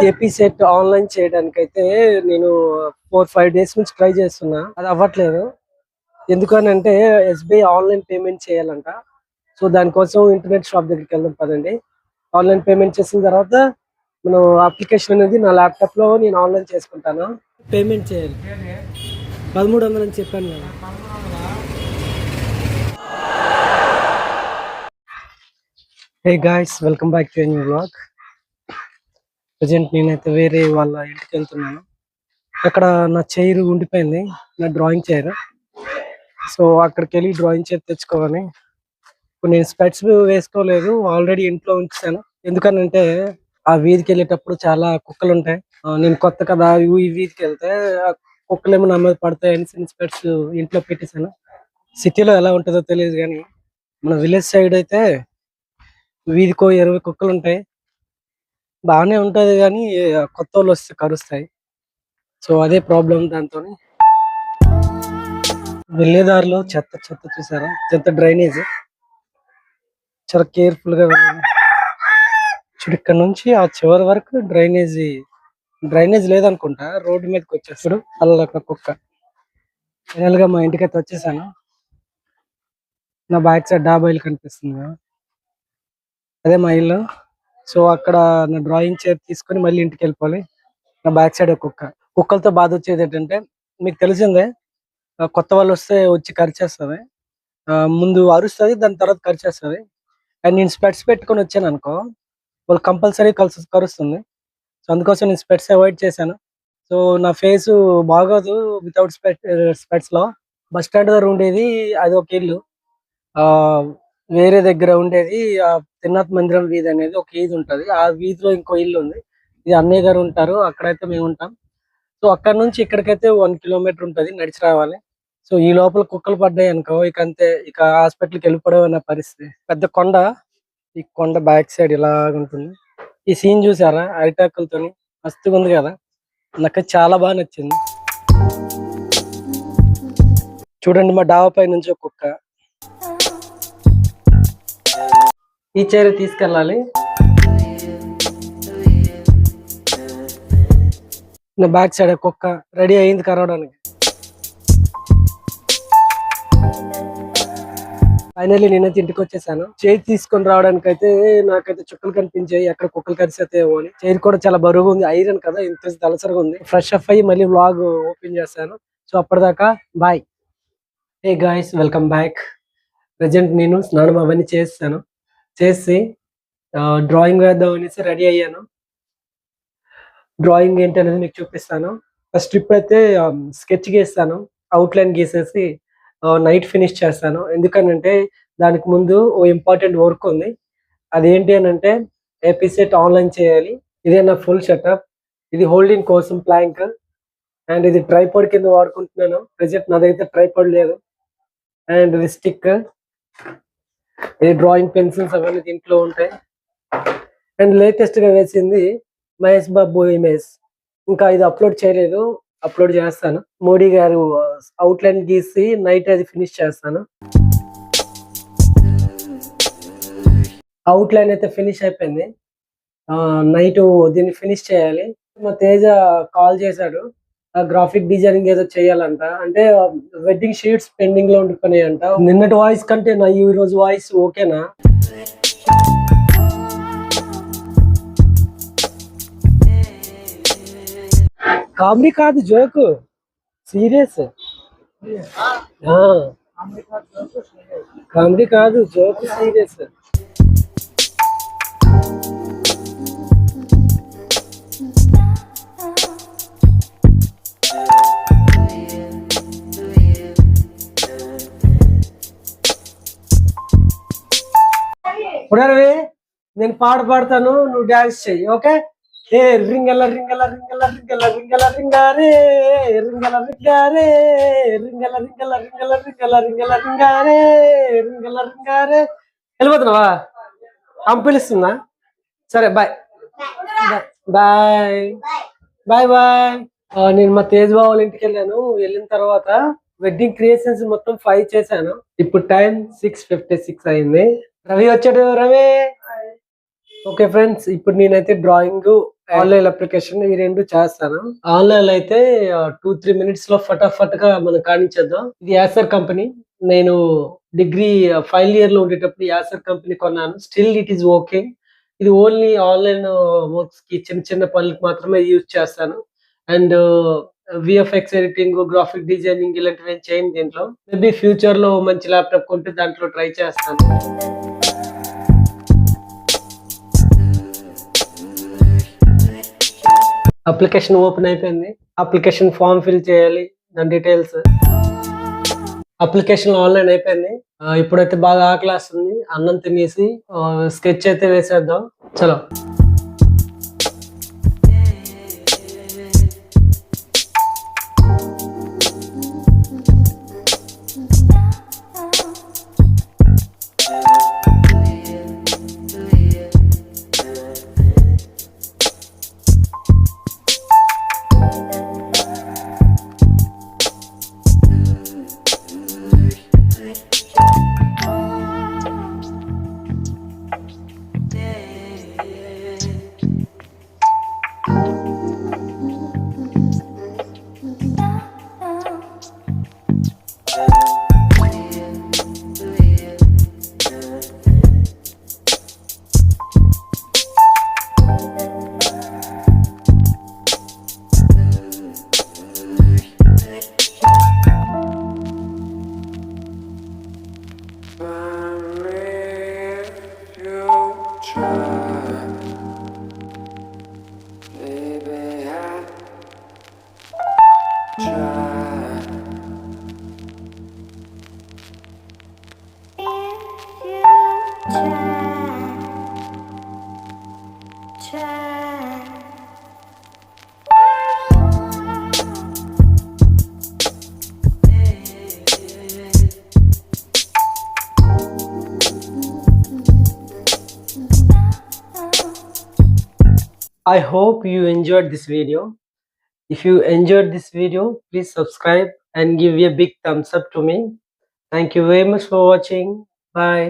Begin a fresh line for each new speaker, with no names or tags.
AP set online చేయడానికి అయితే నేను 4-5 డేస్ నుంచి ట్రై చేస్తున్నా, అది అవ్వట్లేదు. ఎందుకనంటే ఎస్బీఐ ఆన్లైన్ పేమెంట్ చేయాలంట. సో దానికోసం ఇంటర్నెట్ షాప్ దగ్గరికి వెళ్దాం పదండి. ఆన్లైన్ పేమెంట్ చేసిన తర్వాత మనం అప్లికేషన్ అనేది నా ల్యాప్టాప్ లో నేను ఆన్లైన్ చేసుకుంటాను. పేమెంట్ చేయాలి 1300 అని చెప్పాను కదా. హే guys, welcome back to new vlog. Present నేనైతే వేరే వాళ్ళ ఇంటికి వెళ్తున్నాను. అక్కడ నా చైర్ ఉండిపోయింది, నా డ్రాయింగ్ చైర్. సో అక్కడికి వెళ్ళి డ్రాయింగ్ చైర్ తెచ్చుకోవాలి. ఇప్పుడు నేను స్పెట్స్ వేసుకోలేదు, ఆల్రెడీ ఇంట్లో ఉంచాను. ఎందుకనంటే ఆ వీధికి వెళ్ళేటప్పుడు చాలా కుక్కలు ఉంటాయి. నేను కొత్త కదా ఈ వీధికి వెళ్తే ఆ కుక్కలు ఏమో నా మీద పడతాయని స్పెట్స్ ఇంట్లో పెట్టేశాను. సిటీలో ఎలా ఉంటుందో తెలియదు కానీ మన విలేజ్ సైడ్ అయితే వీధికో 20 కుక్కలు ఉంటాయి. బాగానే ఉంటది కానీ కొత్త వాళ్ళు వస్తే కరుస్తాయి. సో అదే ప్రాబ్లం. దాంతో వెళ్ళేదారిలో చెత్త చెత్త చూసారా, చెత్త డ్రైనేజ్. చాలా కేర్ఫుల్ గా వెళ్ళాలి. చూడు, ఇక్కడ నుంచి ఆ చివరి వరకు డ్రైనేజ్ లేదనుకుంటా, రోడ్డు మీదకి వచ్చేస్తాడు. అలా కుక్క. ఫైనల్ గా మా ఇంటికైతే వచ్చేసాను. నా బ్యాక్ సైడ్ డాబాయిలు కనిపిస్తుంది కదా, అదే మా ఇల్లు. సో అక్కడ నా డ్రాయింగ్ చైర్ తీసుకొని మళ్ళీ ఇంటికి వెళ్ళిపోవాలి. నా బ్యాక్ సైడ్ కుక్కలతో బాధ వచ్చేది ఏంటంటే, మీకు తెలిసిందే, కొత్త వాళ్ళు వస్తే వచ్చి కరిచేస్తుంది. ముందు అరుస్తుంది, దాని తర్వాత కరిచేస్తుంది. అండ్ నేను స్పెట్స్ పెట్టుకొని వచ్చాను అనుకో, వాళ్ళు కంపల్సరీ కరుస్తుంది. సో అందుకోసం నేను స్పెట్స్ అవాయిడ్ చేశాను. సో నా ఫేస్ బాగోదు వితౌట్ స్పెట్స్ లో. బస్ స్టాండ్ దగ్గర ఉండేది అది ఒక ఇల్లు, వేరే దగ్గర ఉండేది తిరునాథ్ మందిరం వీధి అనేది ఒక వీధి ఉంటది. ఆ వీధిలో ఇంకో ఇల్లు ఉంది, ఇది అన్నయ్య గారు ఉంటారు, అక్కడైతే మేము ఉంటాం. సో అక్కడ నుంచి ఇక్కడికైతే 1 కిలోమీటర్ ఉంటది, నడిచి రావాలి. సో ఈ లోపల కుక్కలు పడ్డాయి అనుకో, ఇక అంతే, ఇక హాస్పిటల్కి వెళ్ళిపోవడం పరిస్థితి. పెద్ద కొండ, ఈ కొండ బ్యాక్ సైడ్ ఇలా ఉంటుంది. ఈ సీన్ చూసారా, అరిటాకులతో మస్తుగా ఉంది కదా, నాకు చాలా బాగా నచ్చింది. చూడండి, మా డాబా పై నుంచి ఒక కుక్క. ఈ చైర్ తీసుకెళ్ళాలి. నా బ్యాక్ సైడ్ కుక్క రెడీ అయింది కరవడానికి. ఫైనల్లీ నేనైతే ఇంటికి వచ్చేసాను. చైర్ తీసుకొని రావడానికి అయితే నాకైతే చుక్కలు కనిపించాయి, ఎక్కడ కుక్కలు కరిసేతాయేమో అని. చైర్ కూడా చాలా బరువుగా ఉంది, ఐరన్ కదా, ఇంత తలసరిగా ఉంది. ఫ్రెష్ అప్ అయ్యి మళ్ళీ వ్లాగ్ ఓపెన్ చేస్తాను. సో అప్పటిదాకా bye. Hey guys, welcome back. Present నేను స్నానం అవన్నీ చేసి డ్రాయింగ్ వేద్దాం అనేసి రెడీ అయ్యాను. డ్రాయింగ్ ఏంటి అనేది మీకు చూపిస్తాను. ఫస్ట్ ఇప్పుడైతే స్కెచ్ గీస్తాను, అవుట్లైన్ గీసేసి నైట్ ఫినిష్ చేస్తాను. ఎందుకనంటే దానికి ముందు ఓ ఇంపార్టెంట్ వర్క్ ఉంది. అదేంటి అని అంటే ఏపీ సెట్ ఆన్లైన్ చేయాలి. ఇదే నా ఫుల్ సెటప్. ఇది హోల్డింగ్ కోసం ప్లాంక్, అండ్ ఇది ట్రైపాడ్ కింద వాడుకుంటున్నాను. ప్రెజెంట్ నా దగ్గర ట్రైపాడ్ లేదు. అండ్ ఇది స్టిక్, ఇది డ్రాయింగ్ పెన్సిల్స్ అవన్నీ దీంట్లో ఉంటాయి. అండ్ లేటెస్ట్ గా వేసింది మహేష్ బాబు ఇమేజ్. ఇంకా ఇది అప్లోడ్ చేయలేదు, అప్లోడ్ చేస్తాను. మోడీ గారు అవుట్లైన్ గీసి నైట్ అది ఫినిష్ చేస్తాను. అవుట్లైన్ అయితే ఫినిష్ అయిపోయింది. నైట్ దీన్ని ఫినిష్ చేయాలి. మా తేజ కాల్ చేశాడు, గ్రాఫిక్ డిజైనింగ్ ఏదో చేయాలంట. అంటే వెడ్డింగ్ షీట్స్ పెండింగ్ లో ఉండిపోయినాయంట. నిన్నటి వాయిస్ కంటే నా ఈ రోజు వాయిస్ ఓకేనా? కామెడీ కాదు, జోక్, సీరియస్. కామెడీ కాదు, జోక్, సీరియస్. రవి, నేను పాడతాను, నువ్వు డాన్స్ చెయ్యి, ఓకే? ఏ రింగల రింగల రింగల రింగల రింగల రింగారే, రింగల రింగారే, రింగల రింగల రింగల రింగల రింగల రింగారే, రింగల రింగారే. వెళ్ళిపోతున్నావా? పిలుస్తుందా? సరే, బాయ్ బాయ్ బాయ్ బాయ్. నేను మా తేజ్ బాబు వాళ్ళ ఇంటికి వెళ్ళాను. వెళ్ళిన తర్వాత వెడ్డింగ్ క్రియేషన్స్ మొత్తం 5 చేశాను. ఇప్పుడు టైం 6:56 అయింది. రవి వచ్చాడు. రవి, ఓకే ఫ్రెండ్స్, ఇప్పుడు నేనైతే డ్రాయింగ్, ఆన్లైన్ అప్లికేషన్ ఈ రెండు చేస్తాను. ఆన్లైన్ అయితే 2-3 మినిట్స్ లో ఫటాఫట్ గా మనం కానిచ్చేద్దాం. ఇది యాసర్ కంపెనీ. నేను డిగ్రీ ఫైనల్ ఇయర్ లో ఉండేటప్పుడు యాసర్ కంపెనీ కొన్నాను. Still it is okay. ఇది ఓన్లీ ఆన్లైన్ వర్క్స్ కి, చిన్న చిన్న పనులకు మాత్రమే యూజ్ చేస్తాను. And VFX editing, graphic designing ఇలాంటివి ఏం చేయను దీంట్లో. మేబీ ఫ్యూచర్ లో మంచి ల్యాప్టాప్ కొంటే దాంట్లో ట్రై చేస్తాను. అప్లికేషన్ ఓపెన్ అయిపోయింది. అప్లికేషన్ ఫామ్ ఫిల్ చేయాలి, దాని డీటెయిల్స్. అప్లికేషన్ ఆన్లైన్ అయిపోయింది. ఇప్పుడైతే బాగా ఆకలేస్తుంది. అన్నం తినేసి స్కెచ్ అయితే వేసేద్దాం. చలో. I hope you enjoyed this video. If you enjoyed this video, please subscribe and give a big thumbs up to me. Thank you very much for watching. Bye.